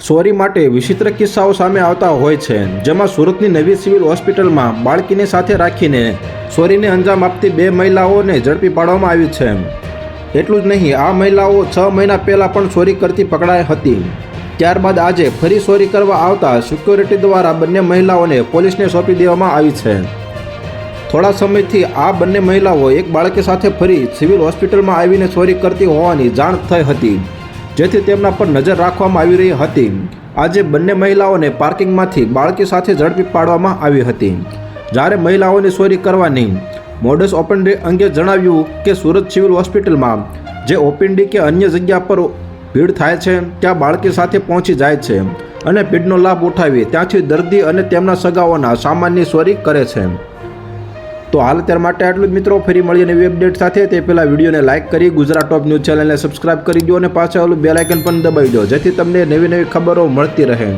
ચોરી માટે વિચિત્ર કિસ્સાઓ સામે આવતા હોય છે, જેમાં સુરતની નવી સિવિલ હોસ્પિટલમાં બાળકીને સાથે રાખીને ચોરીને અંજામ આપતી 2 મહિલાઓને ઝડપી પાડવામાં આવી છે. એટલું જ નહીં, આ મહિલાઓ 6 મહિના પહેલાં પણ ચોરી કરતી પકડાઈ હતી. ત્યારબાદ આજે ફરી ચોરી કરવા આવતા સિક્યોરિટી દ્વારા બંને મહિલાઓને પોલીસને સોંપી દેવામાં આવી છે. થોડા સમયથી આ બંને મહિલાઓ એક બાળકી સાથે ફરી સિવિલ હોસ્પિટલમાં આવીને ચોરી કરતી હોવાની જાણ થઈ હતી, જેથી તેમના પર નજર રાખવામાં આવી રહી હતી. આજે બંને મહિલાઓને પાર્કિંગમાંથી બાળકી સાથે ઝડપી પાડવામાં આવી હતી. જ્યારે મહિલાઓની ચોરી કરવાની મોડસ ઓપરેન્ડી અંગે જણાવ્યું કે સુરત સિવિલ હોસ્પિટલમાં જે ઓપીડી કે અન્ય જગ્યા પર ભીડ થાય છે ત્યાં બાળકી સાથે પહોંચી જાય છે અને ભીડનો લાભ ઉઠાવી ત્યાંથી દર્દી અને તેમના સગાઓના સામાનની ચોરી કરે છે. તો હાલ અત્યાર માટે આટલું જ મિત્રો. ફરી મળીએ નવી અપડેટ સાથે. તે પહેલાં વિડીયોને લાઇક કરી ગુજરાત ટોપ ન્યૂઝ ચેનલને સબસ્ક્રાઇબ કરી દો અને પાછળ ઓલું બેલ આઇકન પણ દબાવી દો, જેથી તમને નવી ખબરો મળતી રહે.